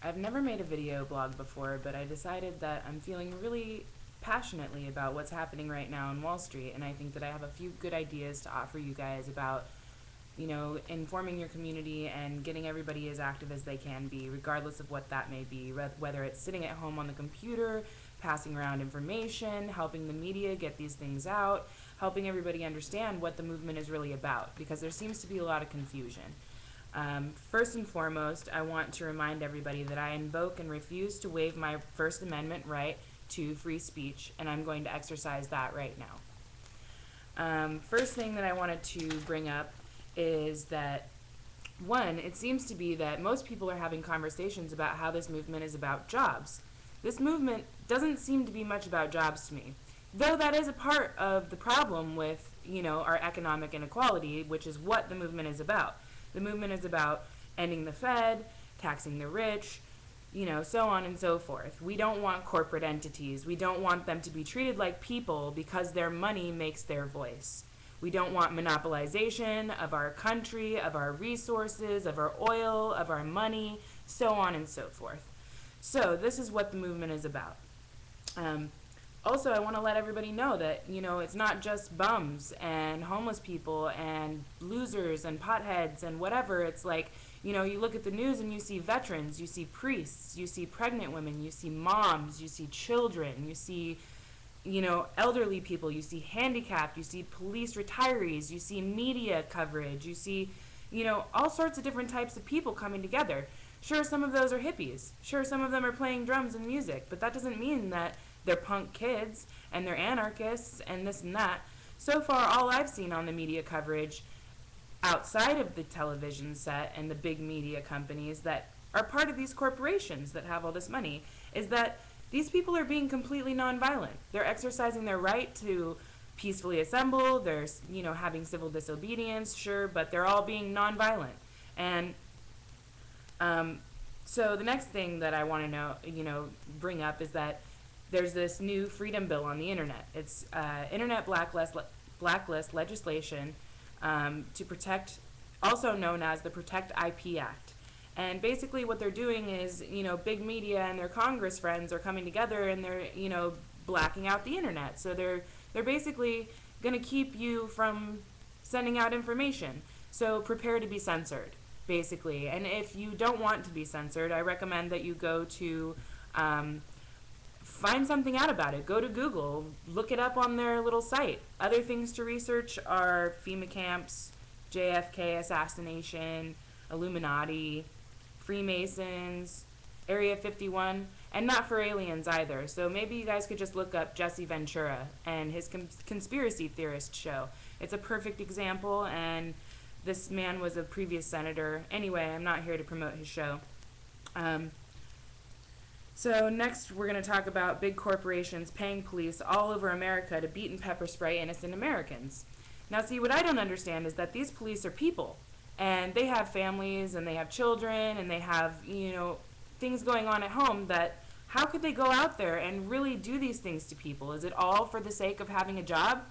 I've never made a video blog before, but I decided that I'm feeling really passionately about what's happening right now in Wall Street, and I think that I have a few good ideas to offer you guys about, informing your community and getting everybody as active as they can be, regardless of what that may be, whether it's sitting at home on the computer, passing around information, helping the media get these things out, helping everybody understand what the movement is really about, because there seems to be a lot of confusion. First and foremost, I want to remind everybody that I invoke and refuse to waive my First Amendment right to free speech, and I'm going to exercise that right now. First thing that I wanted to bring up is that, one, it seems to be that most people are having conversations about how this movement is about jobs. This movement doesn't seem to be much about jobs to me, though that is a part of the problem with, our economic inequality, which is what the movement is about. The movement is about ending the Fed, taxing the rich, so on and so forth. We don't want corporate entities. We don't want them to be treated like people because their money makes their voice. We don't want monopolization of our country, of our resources, of our oil, of our money, so on and so forth. So this is what the movement is about. Also, I want to let everybody know that, it's not just bums and homeless people and losers and potheads and whatever. It's like, you look at the news and you see veterans, you see priests, you see pregnant women, you see moms, you see children, you see, elderly people, you see handicapped, you see police retirees, you see media coverage, you see, all sorts of different types of people coming together. Sure, some of those are hippies. Sure, some of them are playing drums and music, but that doesn't mean that they're punk kids and they're anarchists and this and that. So far, all I've seen on the media coverage outside of the television set and the big media companies that are part of these corporations that have all this money is that these people are being completely nonviolent. They're exercising their right to peacefully assemble. They're, having civil disobedience, sure, but they're all being nonviolent. And so the next thing that I want to bring up is that there's this new freedom bill on the internet. It's internet blacklist legislation to protect, also known as the Protect IP Act. And basically what they're doing is, big media and their Congress friends are coming together and they're, blacking out the internet. So they're basically going to keep you from sending out information. So prepare to be censored, basically. And if you don't want to be censored, I recommend that you go to find something out about it. Go to Google, look it up on their little site. Other things to research are FEMA camps, JFK assassination, Illuminati, Freemasons, Area 51, and not for aliens either. So maybe you guys could just look up Jesse Ventura and his conspiracy theorist show. It's a perfect example, and this man was a previous senator. Anyway, I'm not here to promote his show. So next we're going to talk about big corporations paying police all over America to beat and pepper spray innocent Americans. Now see, what I don't understand is that these police are people, and they have families, and they have children, and they have, things going on at home that, how could they go out there and really do these things to people? Is it all for the sake of having a job?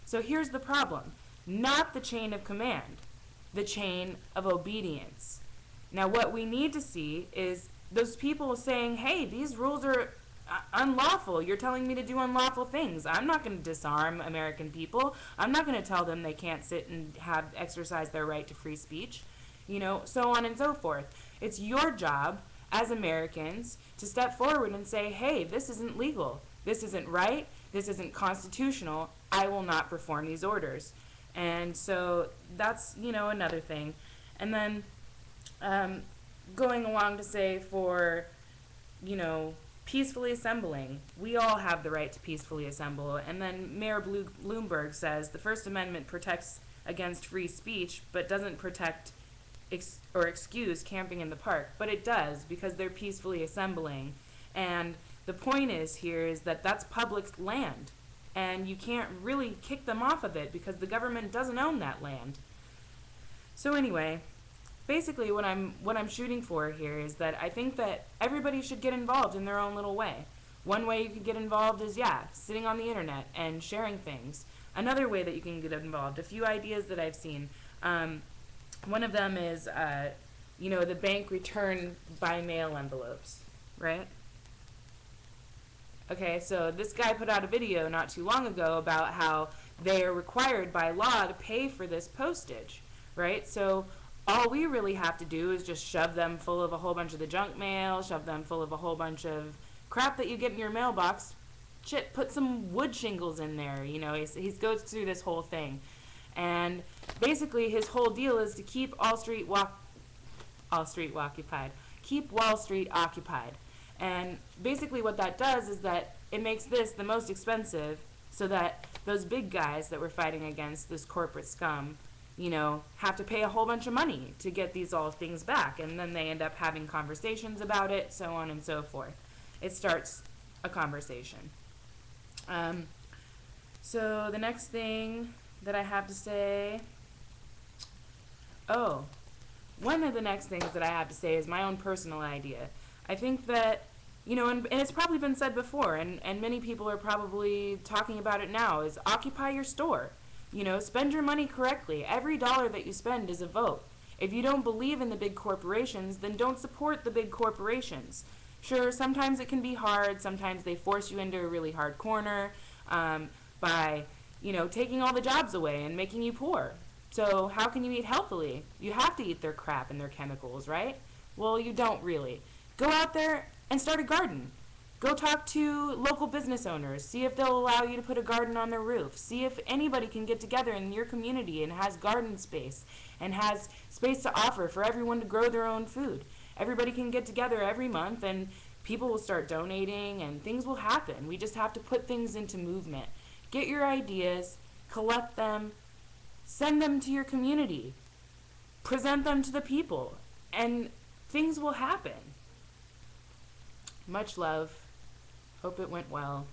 So here's the problem. Not the chain of command, the chain of obedience. Now what we need to see is those people saying, hey, these rules are unlawful. You're telling me to do unlawful things. I'm not going to disarm American people. I'm not going to tell them they can't sit and exercise their right to free speech, so on and so forth. It's your job as Americans to step forward and say, hey, this isn't legal. This isn't right. This isn't constitutional. I will not perform these orders. And so that's, another thing. And then going along to say for, peacefully assembling. We all have the right to peacefully assemble. And then Mayor Bloomberg says the First Amendment protects against free speech, but doesn't protect or excuse camping in the park. But it does, because they're peacefully assembling. And the point is that that's public land. And you can't really kick them off of it because the government doesn't own that land. So anyway, basically what I'm shooting for here is that I think that everybody should get involved in their own little way. One way you can get involved is, sitting on the internet and sharing things. Another way that you can get involved, a few ideas that I've seen. One of them is, the bank return by mail envelopes, right? Okay, so this guy put out a video not too long ago about how they are required by law to pay for this postage, right? So all we really have to do is just shove them full of a whole bunch of the junk mail, shove them full of a whole bunch of crap that you get in your mailbox. Shit, put some wood shingles in there. He goes through this whole thing. And basically his whole deal is to keep keep Wall Street occupied. And basically what that does is that it makes this the most expensive, so that those big guys that we're fighting against, this corporate scum, have to pay a whole bunch of money to get these all things back. And then they end up having conversations about it, so on and so forth. It starts a conversation. So the next thing that I have to say, one of the next things that I have to say is my own personal idea. I think that, and it's probably been said before, and many people are probably talking about it now, is occupy your store. Spend your money correctly. Every dollar that you spend is a vote. If you don't believe in the big corporations, then don't support the big corporations. Sure, sometimes it can be hard. Sometimes they force you into a really hard corner by, taking all the jobs away and making you poor. So how can you eat healthily? You have to eat their crap and their chemicals, right? Well, you don't really. Go out there and start a garden. Go talk to local business owners. See if they'll allow you to put a garden on their roof. See if anybody can get together in your community and has garden space and has space to offer for everyone to grow their own food. Everybody can get together every month and people will start donating and things will happen. We just have to put things into movement. Get your ideas, collect them, send them to your community, present them to the people, and things will happen. Much love. Hope it went well.